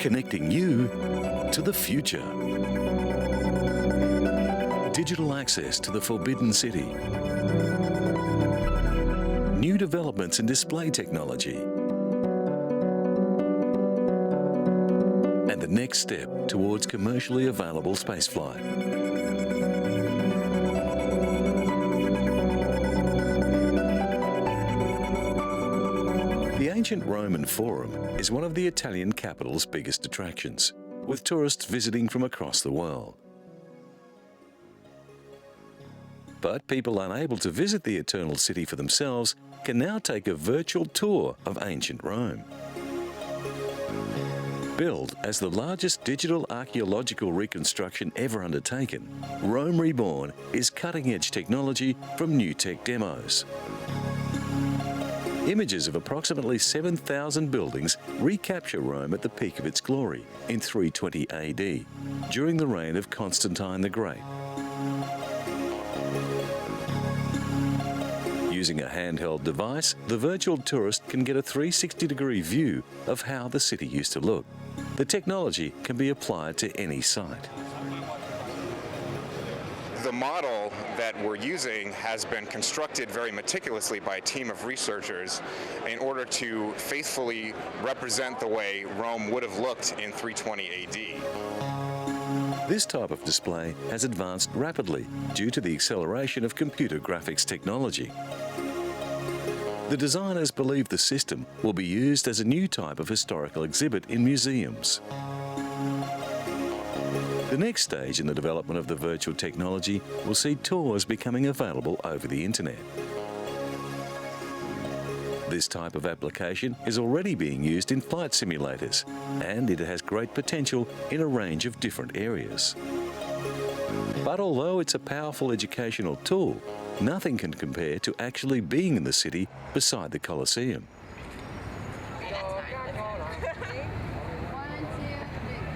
connecting you to the future. Digital access to the Forbidden City. New developments in display technology. And the next step towards commercially available spaceflight. The ancient Roman Forum is one of the Italian capital's biggest attractions, with tourists visiting from across the world. But people unable to visit the Eternal City for themselves can now take a virtual tour of ancient Rome. Billed as the largest digital archaeological reconstruction ever undertaken, Rome Reborn is cutting-edge technology from new tech demos. Images of approximately 7,000 buildings recapture Rome at the peak of its glory in 320 AD, during the reign of Constantine the Great. Using a handheld device, the virtual tourist can get a 360-degree view of how the city used to look. The technology can be applied to any site. The model that we're using has been constructed very meticulously by a team of researchers in order to faithfully represent the way Rome would have looked in 320 AD. This type of display has advanced rapidly due to the acceleration of computer graphics technology. The designers believe the system will be used as a new type of historical exhibit in museums. The next stage in the development of the virtual technology will see tours becoming available over the internet. This type of application is already being used in flight simulators, and it has great potential in a range of different areas. But although it's a powerful educational tool, nothing can compare to actually being in the city beside the Colosseum.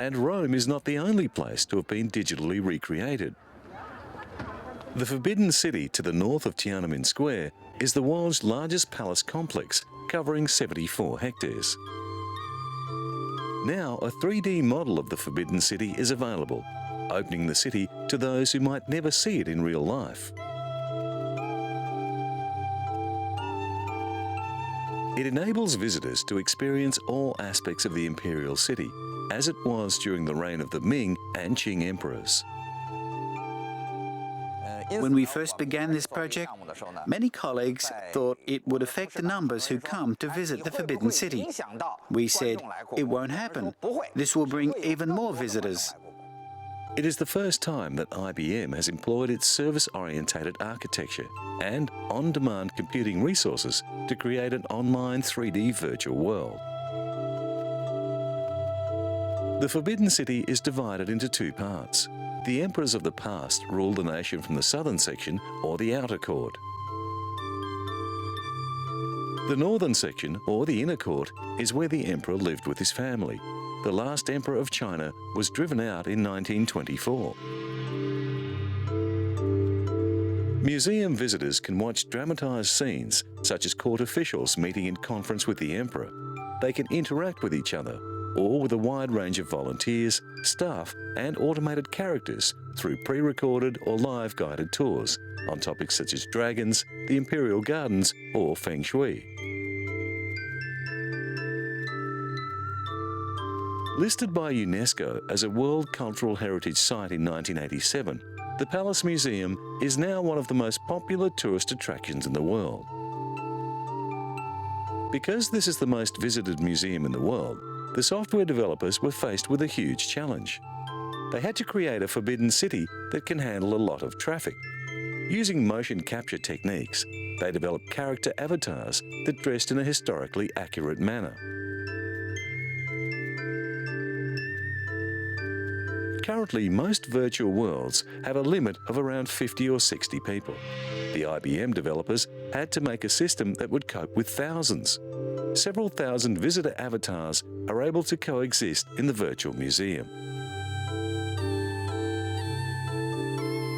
And Rome is not the only place to have been digitally recreated. The Forbidden City to the north of Tiananmen Square is the world's largest palace complex, covering 74 hectares. Now, a 3D model of the Forbidden City is available, opening the city to those who might never see it in real life. It enables visitors to experience all aspects of the imperial city, as it was during the reign of the Ming and Qing emperors. When we first began this project, many colleagues thought it would affect the numbers who come to visit the Forbidden City. We said, it won't happen. This will bring even more visitors. It is the first time that IBM has employed its service-orientated architecture and on-demand computing resources to create an online 3D virtual world. The Forbidden City is divided into two parts. The emperors of the past ruled the nation from the southern section, or the outer court. The northern section, or the inner court, is where the emperor lived with his family. The last emperor of China was driven out in 1924. Museum visitors can watch dramatized scenes, such as court officials meeting in conference with the emperor. They can interact with each other, or with a wide range of volunteers, staff and automated characters through pre-recorded or live guided tours on topics such as dragons, the imperial gardens or feng shui. Listed by UNESCO as a World Cultural Heritage Site in 1987, the Palace Museum is now one of the most popular tourist attractions in the world. Because this is the most visited museum in the world, the software developers were faced with a huge challenge. They had to create a forbidden city that can handle a lot of traffic. Using motion capture techniques, they developed character avatars that dressed in a historically accurate manner. Currently, most virtual worlds have a limit of around 50 or 60 people. The IBM developers had to make a system that would cope with thousands. Several thousand visitor avatars are able to coexist in the virtual museum.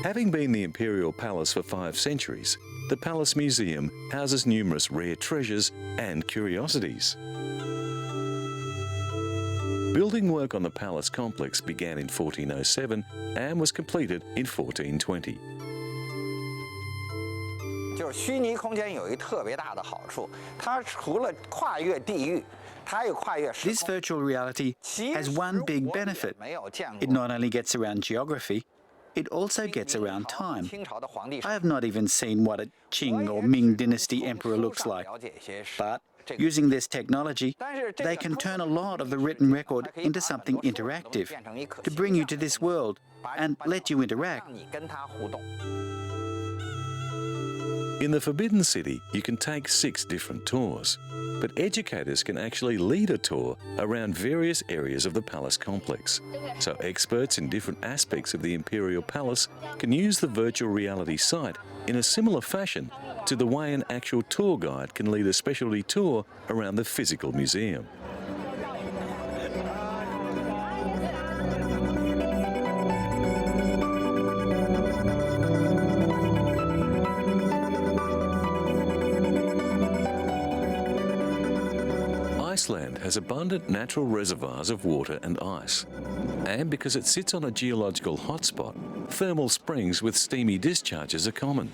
Having been the imperial palace for 5 centuries, the Palace Museum houses numerous rare treasures and curiosities. Building work on the palace complex began in 1407 and was completed in 1420. 就是虚拟空间有一个特别大的好处，它除了跨越地域，它又跨越时 This 空。 virtual reality has one big benefit. 没有见 It 过 not only gets around geography, it also gets around time. 清朝的皇帝。 I have not even seen what a Qing or Ming dynasty emperor looks like. But using this technology, they can turn a lot of the written record into something interactive to bring you to this world and let you interact. 让你跟他互动。 In the Forbidden City, you can take 6 different tours, but educators can actually lead a tour around various areas of the palace complex. So experts in different aspects of the Imperial Palace can use the virtual reality site in a similar fashion to the way an actual tour guide can lead a specialty tour around the physical museum. Iceland has abundant natural reservoirs of water and ice. And because it sits on a geological hotspot, thermal springs with steamy discharges are common.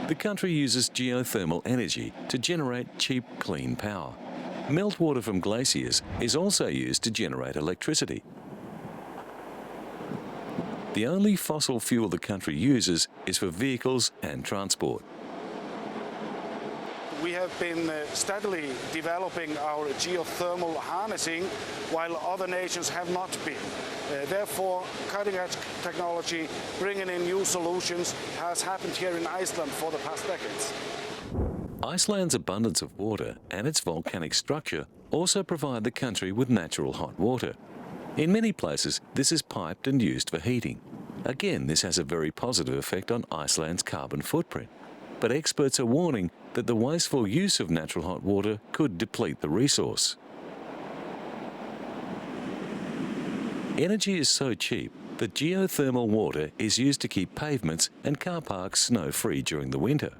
The country uses geothermal energy to generate cheap, clean power. Meltwater from glaciers is also used to generate electricity. The only fossil fuel the country uses is for vehicles and transport. We have been steadily developing our geothermal harnessing while other nations have not been. Therefore, cutting-edge technology, bringing in new solutions, has happened here in Iceland for the past decades. Iceland's abundance of water and its volcanic structure also provide the country with natural hot water. In many places, this is piped and used for heating. Again, this has a very positive effect on Iceland's carbon footprint. But experts are warning that the wasteful use of natural hot water could deplete the resource. Energy is so cheap that geothermal water is used to keep pavements and car parks snow-free during the winter.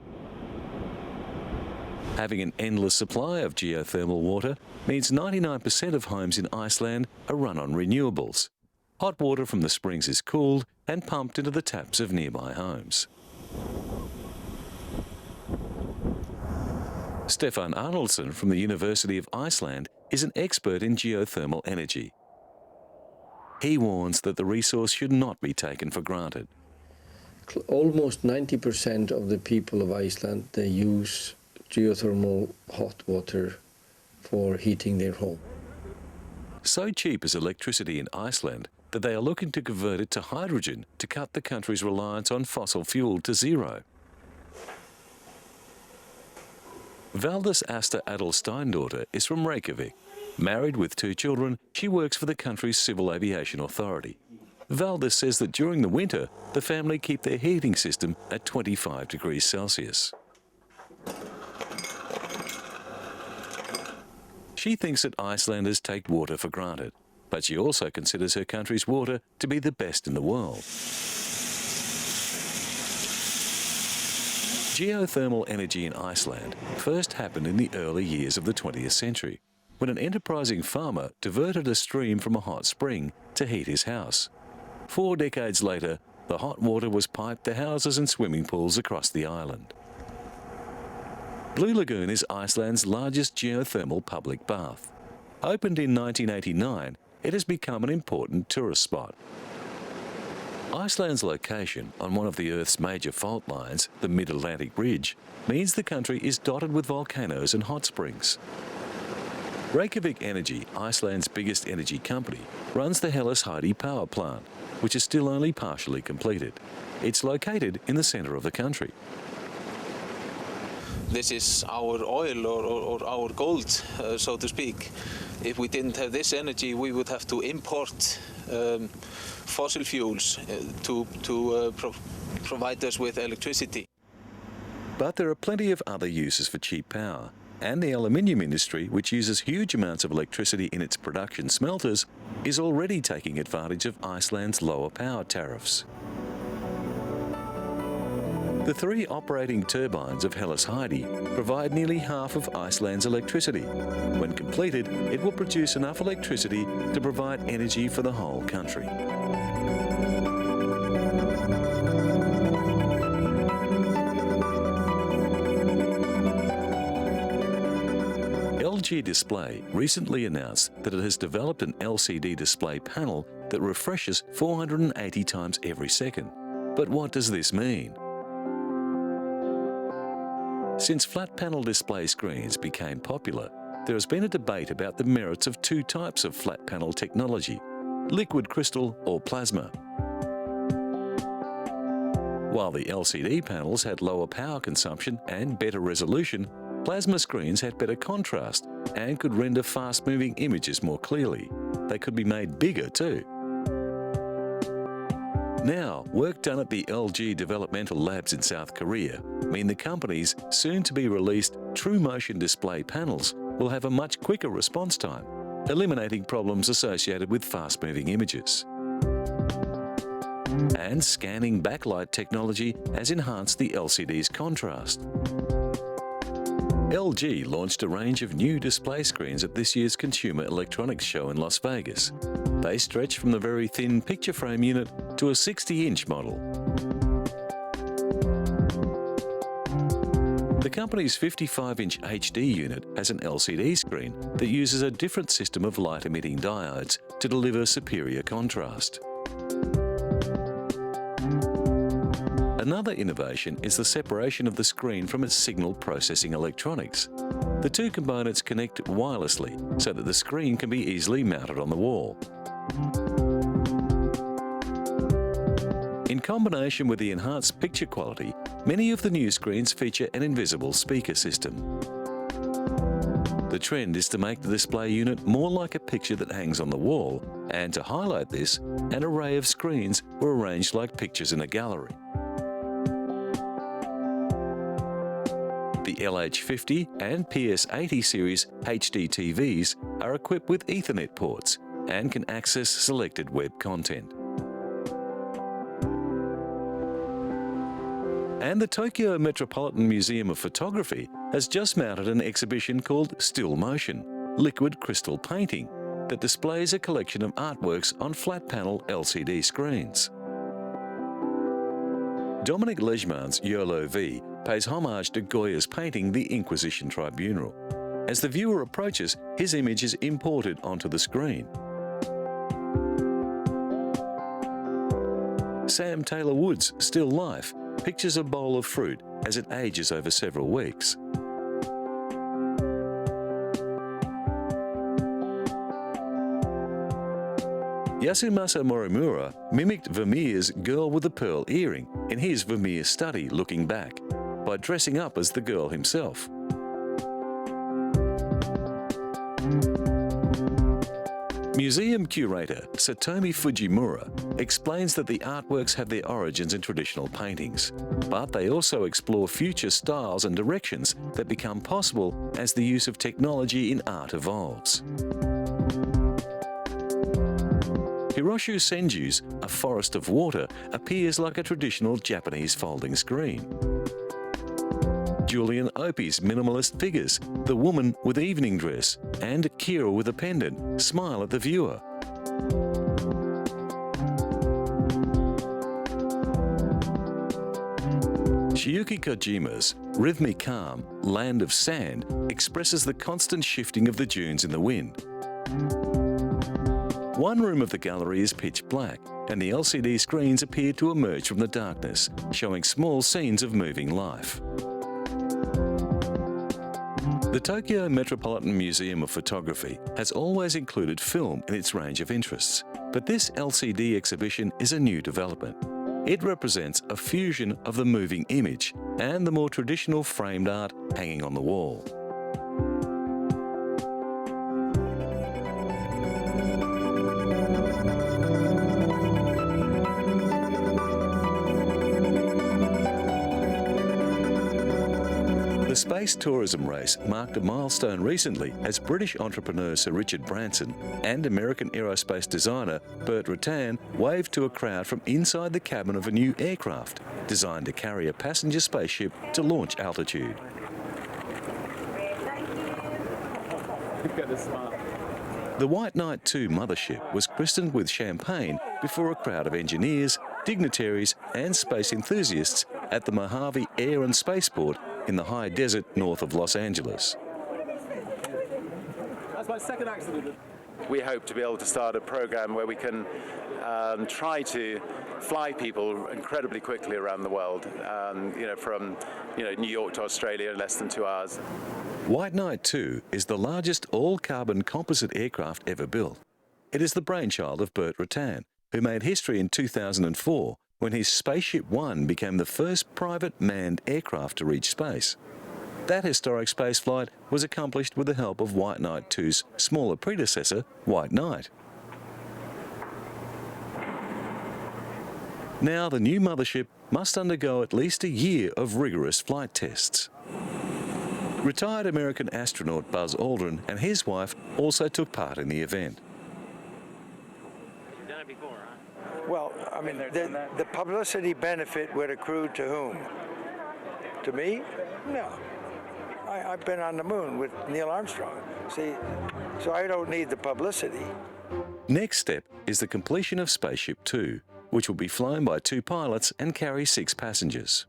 Having an endless supply of geothermal water means 99% of homes in Iceland are run on renewables. Hot water from the springs is cooled and pumped into the taps of nearby homes. Stefan Arnoldsson from the University of Iceland is an expert in geothermal energy. He warns that the resource should not be taken for granted. Almost 90% of the people of Iceland, they use geothermal hot water for heating their home. So cheap is electricity in Iceland that they are looking to convert it to hydrogen to cut the country's reliance on fossil fuel to zero. Valdis Asta Adelsteindaughter is from Reykjavik. Married with 2 children, she works for the country's Civil Aviation Authority. Valdis says that during the winter, the family keep their heating system at 25 degrees Celsius. She thinks that Icelanders take water for granted, but she also considers her country's water to be the best in the world. Geothermal energy in Iceland first happened in the early years of the 20th century, when an enterprising farmer diverted a stream from a hot spring to heat his house. 4 decades later, the hot water was piped to houses and swimming pools across the island. Blue Lagoon is Iceland's largest geothermal public bath. Opened in 1989, it has become an important tourist spot. Iceland's location on one of the Earth's major fault lines, the Mid-Atlantic Ridge, means the country is dotted with volcanoes and hot springs. Reykjavik Energy, Iceland's biggest energy company, runs the Hellisheidi power plant, which is still only partially completed. It's located in the centre of the country. This is our oil or our gold, so to speak. If we didn't have this energy, we would have to import fossil fuels to provide us with electricity. But there are plenty of other uses for cheap power, and the aluminium industry, which uses huge amounts of electricity in its production smelters, is already taking advantage of Iceland's lower power tariffs. The 3 operating turbines of Hellas Heidi provide nearly half of Iceland's electricity. When completed, it will produce enough electricity to provide energy for the whole country. LG Display recently announced that it has developed an LCD display panel that refreshes 480 times every second. But what does this mean? Since flat panel display screens became popular, there has been a debate about the merits of 2 types of flat panel technology, liquid crystal or plasma. While the LCD panels had lower power consumption and better resolution, plasma screens had better contrast and could render fast-moving images more clearly. They could be made bigger too. Now, work done at the LG developmental labs in South Korea mean the company's soon-to-be-released True Motion display panels will have a much quicker response time, eliminating problems associated with fast-moving images. And scanning backlight technology has enhanced the LCD's contrast. LG launched a range of new display screens at this year's Consumer Electronics Show in Las Vegas. They stretch from the very thin picture frame unit to a 60-inch model. The company's 55-inch HD unit has an LCD screen that uses a different system of light-emitting diodes to deliver superior contrast. Another innovation is the separation of the screen from its signal processing electronics. The 2 components connect wirelessly so that the screen can be easily mounted on the wall. In combination with the enhanced picture quality, many of the new screens feature an invisible speaker system. The trend is to make the display unit more like a picture that hangs on the wall, and to highlight this, an array of screens were arranged like pictures in a gallery. The LH50 and PS80 series HD TVs are equipped with Ethernet ports and can access selected web content. And the Tokyo Metropolitan Museum of Photography has just mounted an exhibition called Still Motion, Liquid Crystal Painting, that displays a collection of artworks on flat-panel LCD screens. Dominic Legeman's YOLO V pays homage to Goya's painting The Inquisition Tribunal. As the viewer approaches, his image is imported onto the screen. Sam Taylor Wood's Still Life pictures a bowl of fruit as it ages over several weeks. Yasumasa Morimura mimicked Vermeer's Girl with a Pearl Earring in his Vermeer study Looking Back by dressing up as the girl himself. Museum curator Satomi Fujimura explains that the artworks have their origins in traditional paintings, but they also explore future styles and directions that become possible as the use of technology in art evolves. Hiroshu Senju's A Forest of Water appears like a traditional Japanese folding screen. Julian Opie's minimalist figures, the woman with evening dress and Kira with a pendant, smile at the viewer. Shiyuki Kojima's rhythmic calm, Land of Sand expresses the constant shifting of the dunes in the wind. One room of the gallery is pitch black, and the LCD screens appear to emerge from the darkness, showing small scenes of moving life. The Tokyo Metropolitan Museum of Photography has always included film in its range of interests, but this LCD exhibition is a new development. It represents a fusion of the moving image and the more traditional framed art hanging on the wall. The space tourism race marked a milestone recently as British entrepreneur Sir Richard Branson and American aerospace designer Burt Rutan waved to a crowd from inside the cabin of a new aircraft designed to carry a passenger spaceship to launch altitude. The White Knight 2 mothership was christened with champagne before a crowd of engineers, dignitaries and space enthusiasts at the Mojave Air and Spaceport in the high desert north of Los Angeles. That's my second accident. We hope to be able to start a program where we can try to fly people incredibly quickly around the world, from New York to Australia in less than 2 hours. White Knight 2 is the largest all-carbon composite aircraft ever built. It is the brainchild of Burt Rutan, who made history in 2004 when his Spaceship One became the first private manned aircraft to reach space. That historic spaceflight was accomplished with the help of White Knight 2's smaller predecessor, White Knight. Now the new mothership must undergo at least a year of rigorous flight tests. Retired American astronaut Buzz Aldrin and his wife also took part in the event. You've done it before, huh? Well, I mean, the publicity benefit would accrue to whom? To me? No. I've been on the moon with Neil Armstrong. See, so I don't need the publicity. Next step is the completion of Spaceship 2, which will be flown by 2 pilots and carry 6 passengers.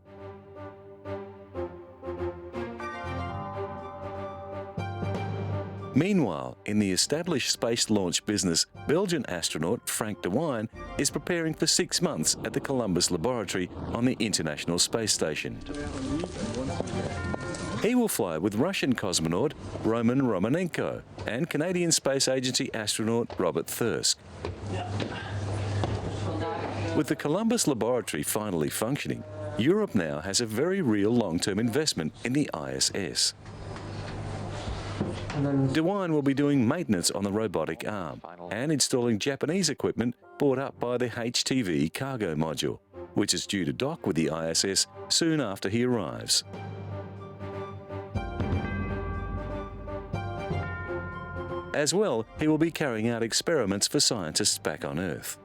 Meanwhile, in the established space launch business, Belgian astronaut Frank de Wijn is preparing for 6 months at the Columbus Laboratory on the International Space Station. He will fly with Russian cosmonaut Roman Romanenko and Canadian Space Agency astronaut Robert Thirsk. With the Columbus Laboratory finally functioning, Europe now has a very real long-term investment in the ISS. De Wijn will be doing maintenance on the robotic arm and installing Japanese equipment brought up by the HTV cargo module, which is due to dock with the ISS soon after he arrives. As well, he will be carrying out experiments for scientists back on Earth.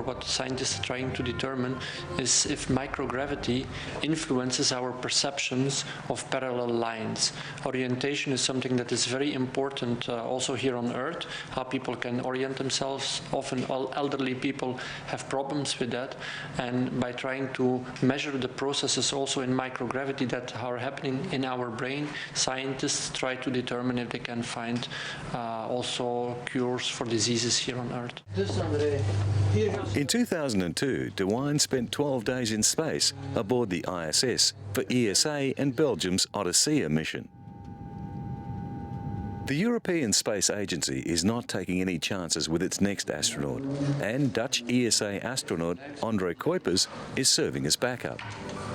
What scientists are trying to determine is if microgravity influences our perceptions of parallel lines. Orientation is something that is very important also here on Earth, how people can orient themselves. Often elderly people have problems with that, and by trying to measure the processes also in microgravity that are happening in our brain, scientists try to determine if they can find also cures for diseases here on Earth. In 2002, De Wijn spent 12 days in space aboard the ISS for ESA and Belgium's Odyssea mission. The European Space Agency is not taking any chances with its next astronaut, and Dutch ESA astronaut André Kuipers is serving as backup.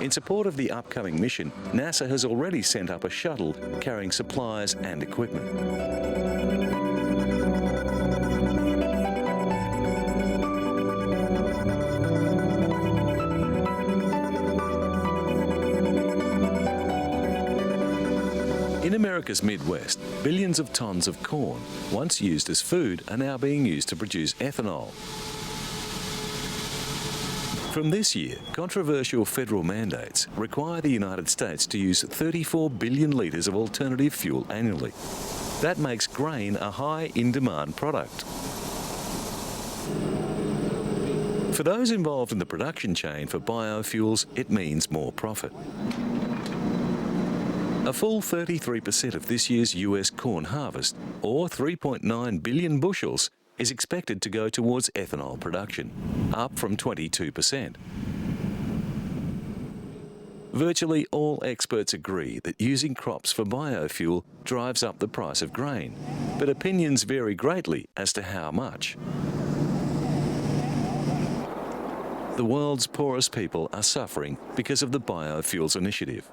In support of the upcoming mission, NASA has already sent up a shuttle carrying supplies and equipment. In America's Midwest, billions of tons of corn, once used as food, are now being used to produce ethanol. From this year, controversial federal mandates require the United States to use 34 billion litres of alternative fuel annually. That makes grain a high in-demand product. For those involved in the production chain for biofuels, it means more profit. A full 33% of this year's US corn harvest, or 3.9 billion bushels, is expected to go towards ethanol production, up from 22%. Virtually all experts agree that using crops for biofuel drives up the price of grain, but opinions vary greatly as to how much. The world's poorest people are suffering because of the biofuels initiative.